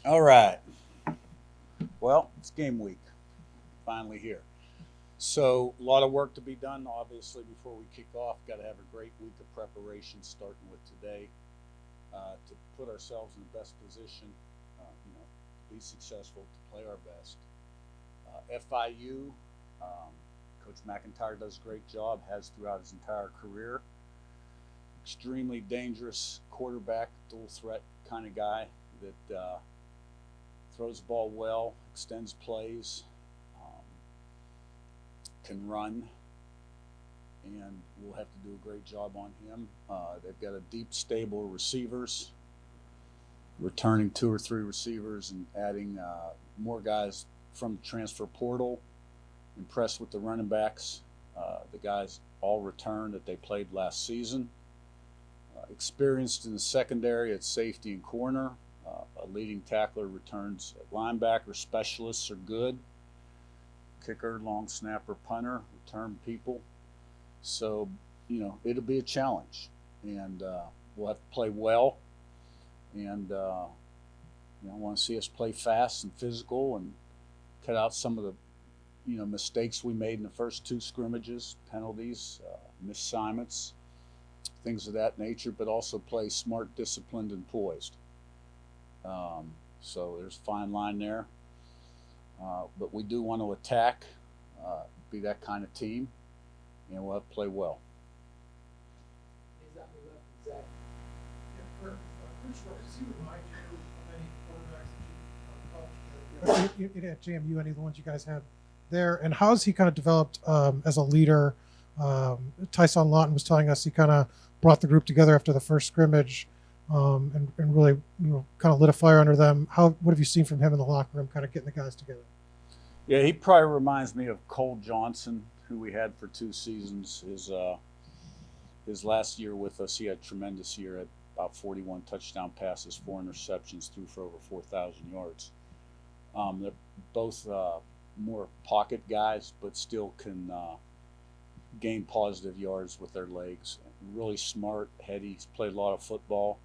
All right. Well, it's game week. Finally here. So, a lot of work to be done, obviously, before we kick off. Got to have a great week of preparation starting with today to put ourselves in the best position, to be successful, to play our best. FIU, Coach McIntyre does a great job, has throughout his entire career. Extremely dangerous quarterback, dual threat kind of guy that throws the ball well, extends plays, can run, and we'll have to do a great job on him. They've got a deep stable of receivers, returning 2 or 3 receivers and adding more guys from the transfer portal. Impressed with the running backs. The guys all returned that they played last season. Experienced in the secondary at safety and corner. A leading tackler returns at linebacker. Specialists are good. Kicker, long snapper, punter, return people. So, it'll be a challenge. And we'll have to play well. And, I want to see us play fast and physical and cut out some of the, mistakes we made in the first 2 scrimmages, penalties, misassignments, things of that nature, but also play smart, disciplined, and poised. So there's a fine line there. But we do want to attack, be that kind of team, and we'll have to play well. At JMU, any of the ones you guys had there, and how's he kind of developed as a leader? Tyson Lawton was telling us he kind of brought the group together after the first scrimmage and really kind of lit a fire under them. What have you seen from him in the locker room, kind of getting the guys together? Yeah, he probably reminds me of Cole Johnson, who we had for 2 seasons. His last year with us, he had a tremendous year at about 41 touchdown passes, 4 interceptions, threw for over 4,000 yards. They're both more pocket guys, but still can gain positive yards with their legs. Really smart, heady. He's played a lot of football,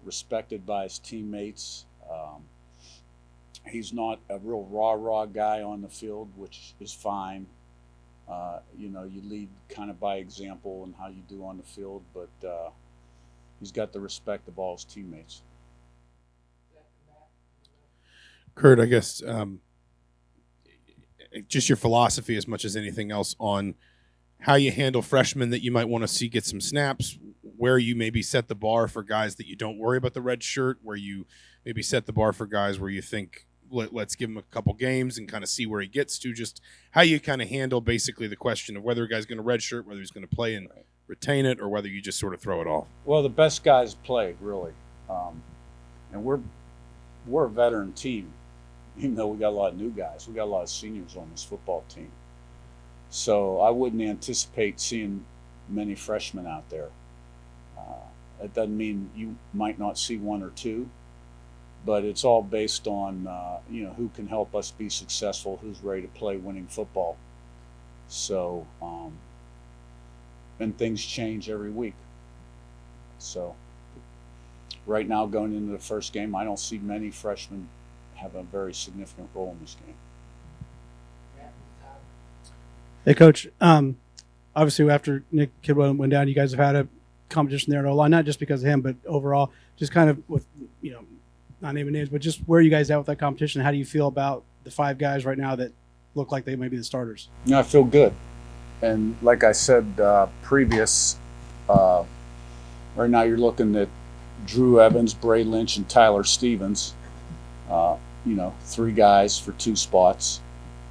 respected by his teammates. He's not a real rah-rah guy on the field, which is fine. You lead kind of by example and how you do on the field, but he's got the respect of all his teammates. Kurt, I guess just your philosophy as much as anything else on how you handle freshmen that you might want to see get some snaps, where you maybe set the bar for guys that you don't worry about the red shirt, where you maybe set the bar for guys where you think let's give him a couple games and kind of see where he gets to, just how you kind of handle basically the question of whether a guy's going to red shirt, whether he's going to play and retain it, or whether you just sort of throw it off. Well, the best guys play, really. And we're a veteran team, even though we got a lot of new guys. We got a lot of seniors on this football team. So I wouldn't anticipate seeing many freshmen out there. It doesn't mean you might not see 1 or 2, but it's all based on who can help us be successful, who's ready to play winning football. So, and things change every week. So right now, going into the first game, I don't see many freshmen have a very significant role in this game. Hey, Coach. Obviously, after Nick Kidwell went down, you guys have had a competition there in O-line, not just because of him, but overall, just kind of with, not naming names, but just where are you guys at with that competition? How do you feel about the 5 guys right now that look like they may be the starters? I feel good. And like I said previous, right now you're looking at Drew Evans, Bray Lynch, and Tyler Stevens. 3 guys for 2 spots,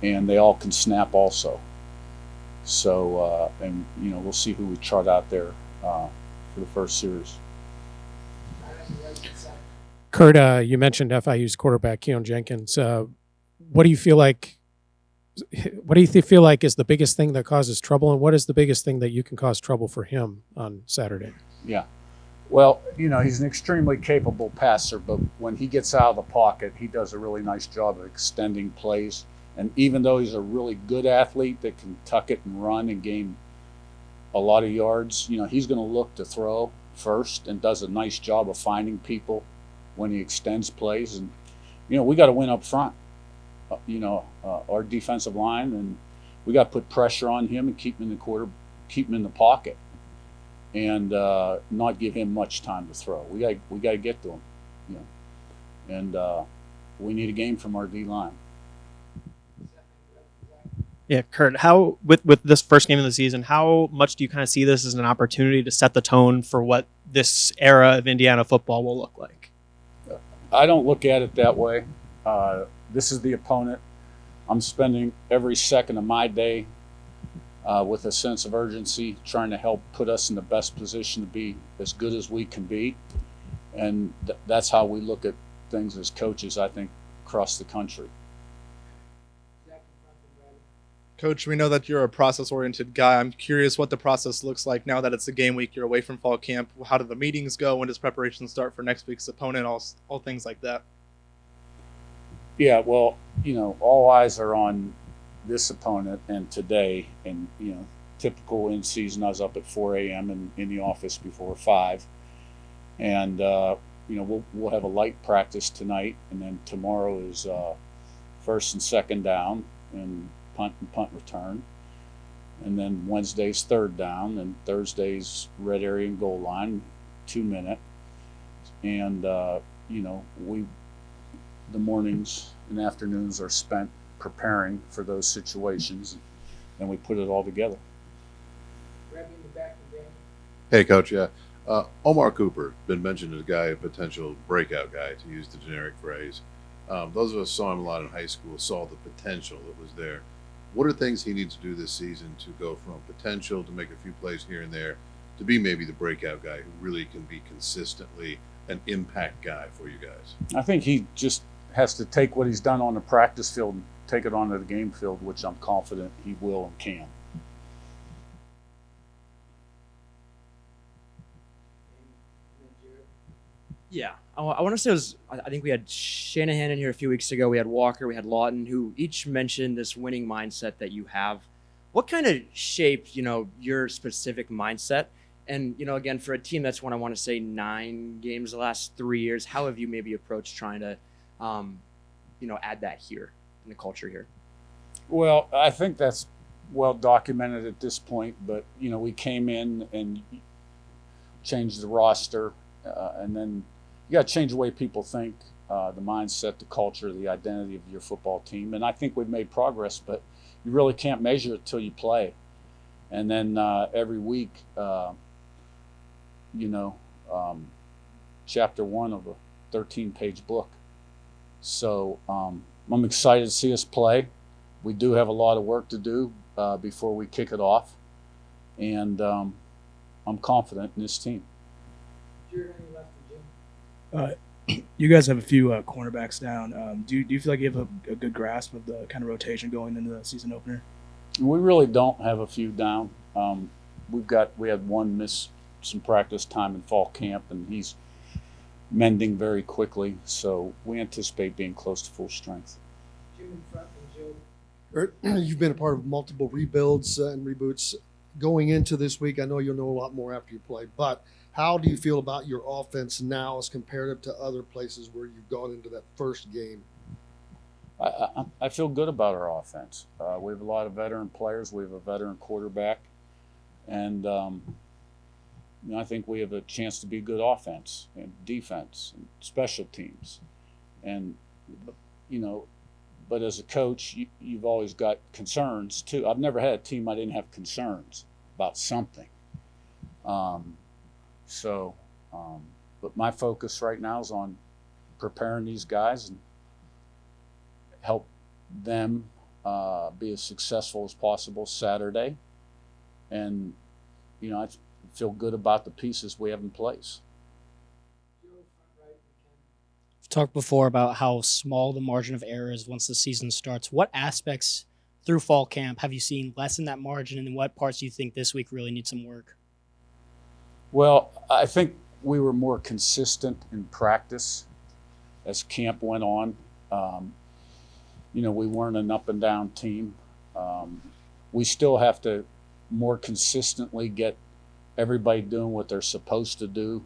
and they all can snap also. So, we'll see who we trot out there for the first series. Kurt, you mentioned FIU's quarterback Keon Jenkins. What do you feel like? What do you feel like is the biggest thing that causes trouble, and what is the biggest thing that you can cause trouble for him on Saturday? Yeah. Well, he's an extremely capable passer, but when he gets out of the pocket, he does a really nice job of extending plays. And even though he's a really good athlete that can tuck it and run and gain a lot of yards, he's going to look to throw first and does a nice job of finding people when he extends plays. And we got to win up front. Our defensive line, and we got to put pressure on him and keep him in the keep him in the pocket, and not give him much time to throw. We got to get to him, and we need a game from our D line. Yeah, Kurt, how with this first game of the season, how much do you kind of see this as an opportunity to set the tone for what this era of Indiana football will look like? I don't look at it that way. This is the opponent. I'm spending every second of my day with a sense of urgency, trying to help put us in the best position to be as good as we can be. And that's how we look at things as coaches, I think, across the country. Coach, we know that you're a process-oriented guy. I'm curious what the process looks like now that it's a game week. You're away from fall camp. How do the meetings go? When does preparation start for next week's opponent? All things like that. Yeah, well, all eyes are on this opponent and today. And, typical in season, I was up at 4 a.m. and in the office before 5. And, we'll have a light practice tonight. And then tomorrow is first and second down and punt return. And then Wednesday's third down, and Thursday's red area and goal line, 2 minute. And, the mornings and afternoons are spent preparing for those situations, and we put it all together. Hey, Coach. Yeah, Omar Cooper been mentioned as a guy, a potential breakout guy, to use the generic phrase. Those of us saw him a lot in high school, saw the potential that was there. What are things he needs to do this season to go from potential to make a few plays here and there to be maybe the breakout guy who really can be consistently an impact guy for you guys? I think he just has to take what he's done on the practice field and take it onto the game field, which I'm confident he will and can. Yeah, I want to say I think we had Shanahan in here a few weeks ago. We had Walker, we had Lawton, who each mentioned this winning mindset that you have. What kind of shaped, your specific mindset? And, again, for a team that's won, I want to say 9 games the last 3 years, how have you maybe approached trying to, add that here in the culture here? Well, I think that's well documented at this point, but, we came in and changed the roster, and then you got to change the way people think, the mindset, the culture, the identity of your football team. And I think we've made progress, but you really can't measure it till you play. And then every week, chapter 1 of a 13-page book. So I'm excited to see us play. We do have a lot of work to do before we kick it off. And I'm confident in this team. You guys have a few cornerbacks down. Do you feel like you have a good grasp of the kind of rotation going into the season opener? We really don't have a few down. We had one miss some practice time in fall camp, and he's mending very quickly. So we anticipate being close to full strength. You've been a part of multiple rebuilds and reboots. Going into this week, I know you'll know a lot more after you play, but how do you feel about your offense now as comparative to other places where you've gone into that first game? I feel good about our offense. We have a lot of veteran players. We have a veteran quarterback. And I think we have a chance to be good offense and defense and special teams. And, but as a coach, you've always got concerns too. I've never had a team I didn't have concerns about something. But my focus right now is on preparing these guys and help them be as successful as possible Saturday. And, I feel good about the pieces we have in place. We've talked before about how small the margin of error is once the season starts. What aspects through fall camp have you seen lessen that margin, and what parts do you think this week really need some work? Well, I think we were more consistent in practice as camp went on. We weren't an up and down team. We still have to more consistently get everybody doing what they're supposed to do,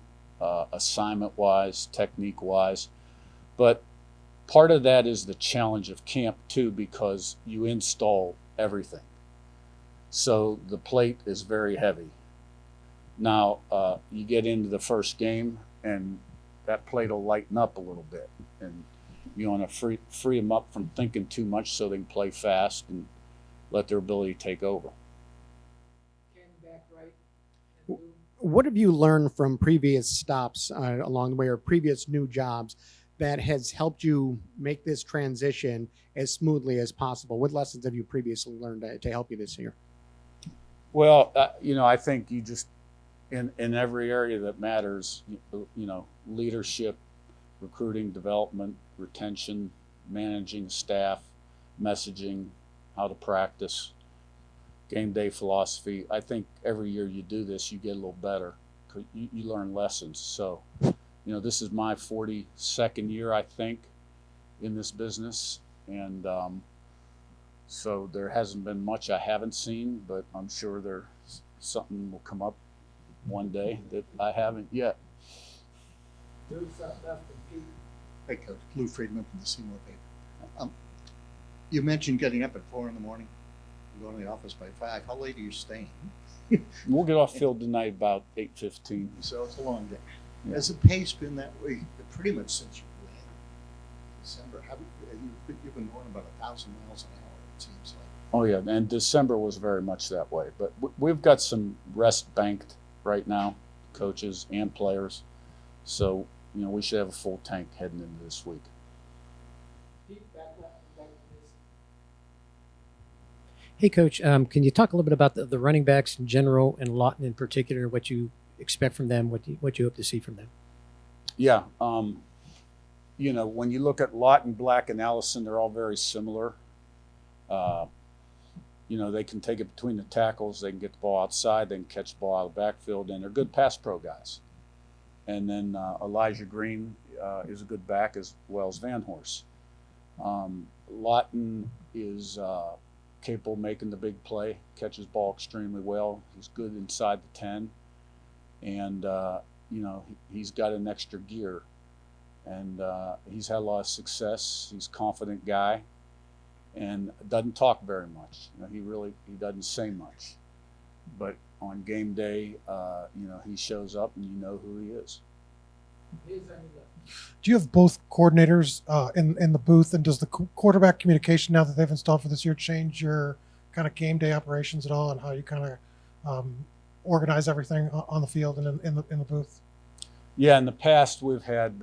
assignment-wise, technique-wise. But, part of that is the challenge of camp too, because you install everything. So the plate is very heavy. Now, you get into the first game and that plate will lighten up a little bit, and you want to free them up from thinking too much so they can play fast and let their ability take over. What have you learned from previous stops along the way, or previous new jobs, that has helped you make this transition as smoothly as possible? What lessons have you previously learned to help you this year? Well, I think you just, in every area that matters, leadership, recruiting, development, retention, managing staff, messaging, how to practice, game day philosophy. I think every year you do this, you get a little better. You learn lessons. So, this is my 42nd year, I think, in this business. And so there hasn't been much I haven't seen, but I'm sure something will come up one day that I haven't yet. Hey, Coach. Lou Friedman from the Seymour paper. You mentioned getting up at 4 in the morning and going to the office by 5. How late are you staying? We'll get off field tonight about 8:15. So it's a long day. Yeah. Has the pace been that way pretty much since you left December? You've been going about 1,000 miles an hour, it seems like. Oh yeah, and December was very much that way. But we've got some rest banked right now, coaches and players. So we should have a full tank heading into this week. Hey, Coach, can you talk a little bit about the running backs in general and Lawton in particular, what you expect from them, what you hope to see from them? Yeah. When you look at Lawton, Black, and Allison, they're all very similar. They can take it between the tackles. They can get the ball outside. They can catch the ball out of the backfield, and they're good pass pro guys. And then Elijah Green is a good back as well as Van Horst. Lawton is capable of making the big play, catches ball extremely well. He's good inside the 10. And, he's got an extra gear. And he's had a lot of success. He's a confident guy and doesn't talk very much. He doesn't say much. But on game day, he shows up and you know who he is. Do you have both coordinators in the booth, and does the quarterback communication, now that they've installed for this year, change your kind of game day operations at all, and how you kind of organize everything on the field and in the booth? Yeah, in the past we've had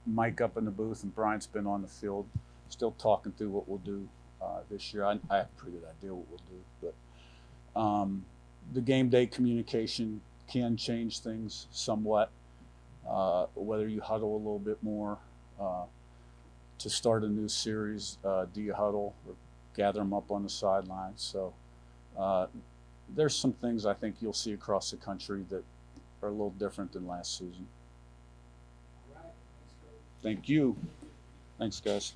Mike up in the booth and Brian's been on the field, still talking through what we'll do this year. I have a pretty good idea what we'll do, but the game day communication can change things somewhat. Whether you huddle a little bit more to start a new series, do you huddle or gather them up on the sidelines? So there's some things I think you'll see across the country that are a little different than last season. Thank you. Thanks, guys.